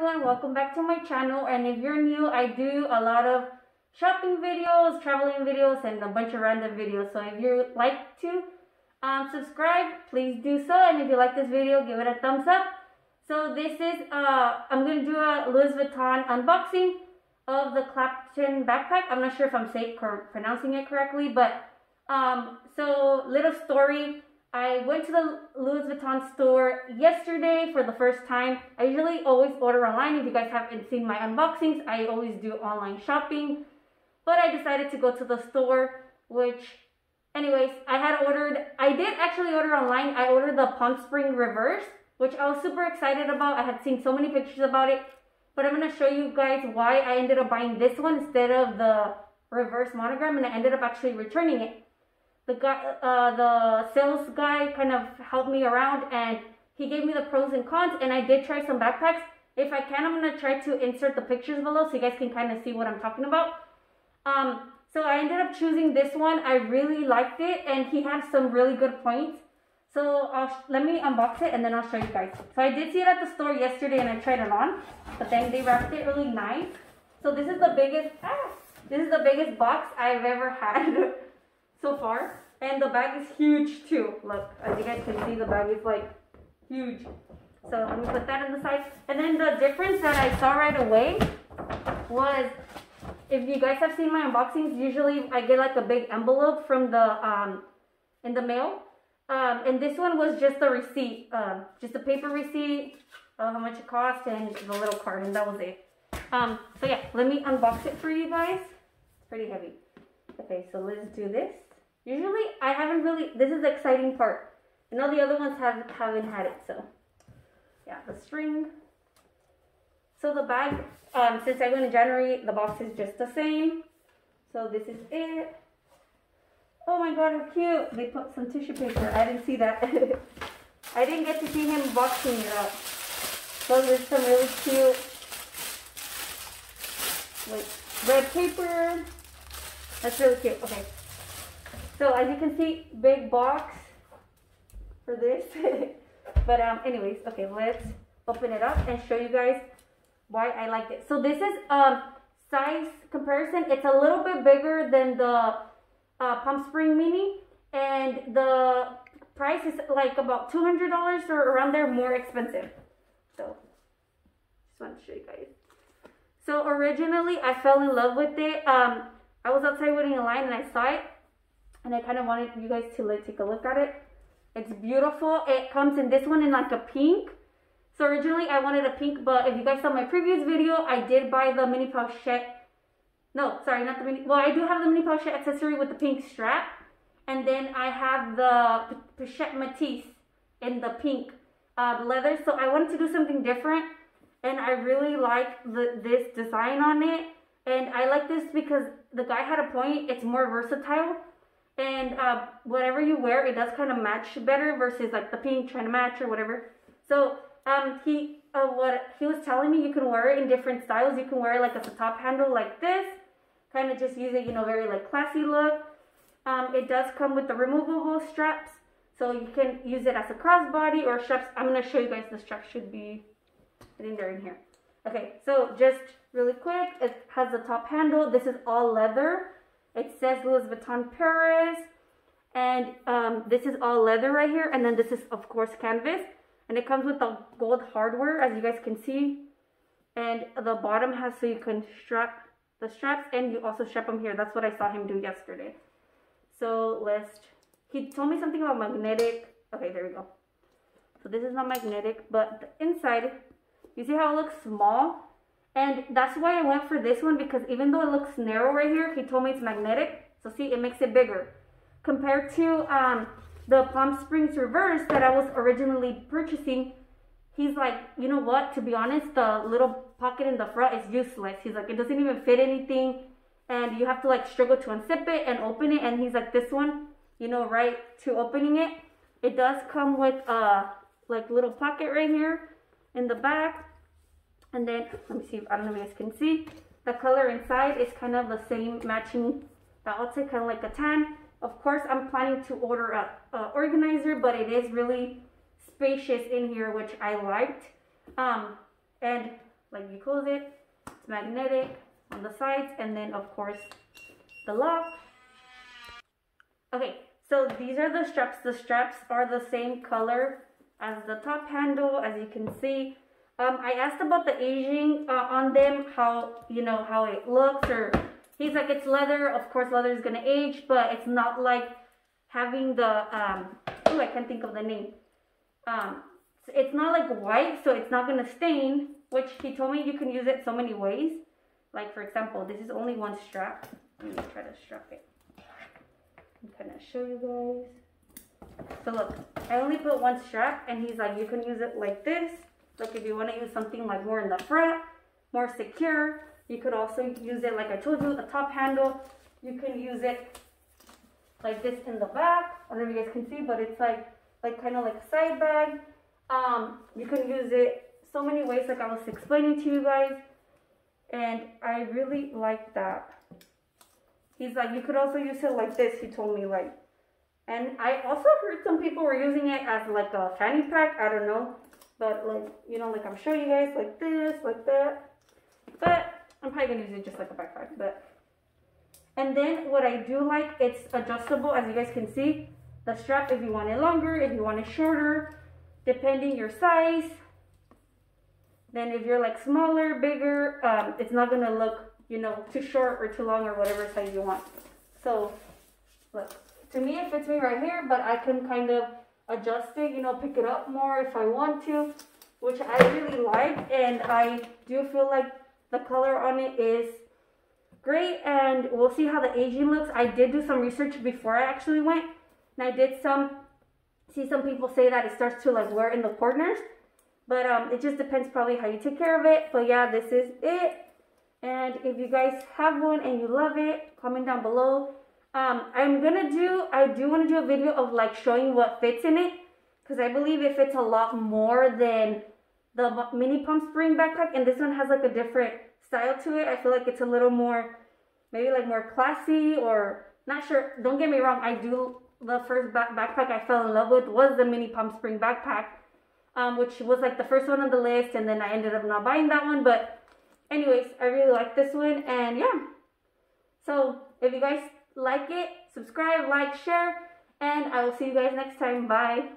everyone, welcome back to my channel. And if you're new, I do a lot of shopping videos, traveling videos, and a bunch of random videos. So if you like to subscribe, please do so. And if you like this video, give it a thumbs up. So this is I'm going to do a Louis Vuitton unboxing of the Clapton backpack. I'm not sure if I'm pronouncing it correctly, but so little story. I went to the Louis Vuitton store yesterday for the first time. I usually always order online. If you guys haven't seen my unboxings, I always do online shopping. But I decided to go to the store, which, anyways, I did actually order online. I ordered the Palm Spring Reverse, which I was super excited about. I had seen so many pictures about it. But I'm going to show you guys why I ended up buying this one instead of the Reverse Monogram, and I ended up actually returning it. The sales guy kind of helped me around, and he gave me the pros and cons, and I did try some backpacks. If I can, I'm going to try to insert the pictures below so you guys can kind of see what I'm talking about. So I ended up choosing this one. I really liked it, and he had some really good points. So let me unbox it, and then I'll show you guys. So I did see it at the store yesterday, and I tried it on, but then they wrapped it really nice. So this is the biggest box I've ever had so far, and the bag is huge too. Look, as you guys can see, the bag is like huge. So let me put that on the side. And then the difference that I saw right away was, if you guys have seen my unboxings, usually I get like a big envelope from the in the mail, and this one was just a receipt, just a paper receipt of how much it cost and the little card, and that was it. So yeah, let me unbox it for you guys. It's pretty heavy. Okay, so let's do this. Usually, I haven't really, this is the exciting part. And all the other ones haven't had it, so. Yeah, the string. So the bag, since I went in January, the box is just the same. So this is it. Oh my god, how cute. They put some tissue paper. I didn't see that. I didn't get to see him boxing it up. So there's some really cute, like, red paper. That's really cute. Okay. So as you can see, big box for this. But anyways, okay, let's open it up and show you guys why I liked it. So this is size comparison. It's a little bit bigger than the Palm Spring Mini, and the price is like about $200 or around there, more expensive. So just want to show you guys. So originally I fell in love with it. I was outside waiting in line and I saw it, and I kind of wanted you guys to take a look at it. It's beautiful. It comes in this one in like a pink. So originally I wanted a pink, but if you guys saw my previous video, I did buy the mini pochette. No, sorry, not the mini. Well, I do have the mini pochette accessory with the pink strap. And then I have the Pochette metis in the pink leather. So I wanted to do something different. And I really like this design on it. And I like this because the guy had a point. It's more versatile. And whatever you wear, it does kind of match better versus like the pink trying to match or whatever. So what he was telling me, you can wear it in different styles. You can wear it like as a top handle like this, kind of just use it, you know, very like classy look. It does come with the removable straps, so you can use it as a crossbody or straps. I'm gonna show you guys. The straps should be, I think they're in here. Okay, so just really quick, it has the top handle. This is all leather. It says Louis Vuitton Paris, and this is all leather right here, and then this is of course canvas, and it comes with the gold hardware, as you guys can see, and the bottom has, so you can strap the straps, and you also strap them here. That's what I saw him do yesterday. So he told me something about magnetic. Okay, there we go. So this is not magnetic, but the inside, you see how it looks small? And that's why I went for this one, because even though it looks narrow right here, he told me it's magnetic. So see, it makes it bigger. Compared to the Palm Springs Reverse that I was originally purchasing, he's like, you know what, to be honest, the little pocket in the front is useless. He's like, it doesn't even fit anything, and you have to like struggle to unzip it and open it. And he's like, this one, you know, right to opening it, it does come with like little pocket right here in the back. And then, let me see, I don't know if you guys can see, the color inside is kind of the same, matching the outside, kind of like a tan. Of course, I'm planning to order a organizer, but it is really spacious in here, which I liked. And like you close it, it's magnetic on the sides, and then of course the lock. Okay, so these are the straps. The straps are the same color as the top handle, as you can see. I asked about the aging on them, how, you know, how it looks, or he's like, it's leather. Of course, leather is gonna age, but it's not like having the oh, I can't think of the name. It's not like white, so it's not gonna stain. Which he told me you can use it so many ways. Like for example, this is only one strap. Let me try to strap it. I'm kind of show you guys. So look, I only put one strap, and he's like, you can use it like this. Like if you want to use something like more in the front, more secure. You could also use it like I told you, the top handle. You can use it like this in the back. I don't know if you guys can see, but it's like kind of like a side bag. You can use it so many ways, like I was explaining to you guys, and I really like that. He's like, you could also use it like this, he told me, like. And I also heard some people were using it as like a fanny pack, I don't know, but like, you know, like I'm showing you guys, like this, like that. But I'm probably gonna use it just like a backpack. But and then what I do like, it's adjustable, as you guys can see. The strap, if you want it longer, if you want it shorter, depending your size. Then if you're like smaller, bigger, it's not gonna look, you know, too short or too long or whatever size you want. So look, to me it fits me right here, but I can kind of adjust it, you know, pick it up more if I want to, which I really like. And I do feel like the color on it is great, and we'll see how the aging looks. I did do some research before I actually went, and I did see some people say that it starts to like wear in the corners, but it just depends probably how you take care of it. But yeah, this is it. And if you guys have one and you love it, comment down below. I do want to do a video of like showing what fits in it, because I believe it fits a lot more than the mini pump spring backpack, and this one has like a different style to it. I feel like it's a little more, maybe like more classy, or not sure. Don't get me wrong, the first backpack I fell in love with was the mini pump spring backpack, which was like the first one on the list, and then I ended up not buying that one. But anyways, I really like this one, and yeah. So if you guys like it, subscribe, like, share, and I will see you guys next time. Bye.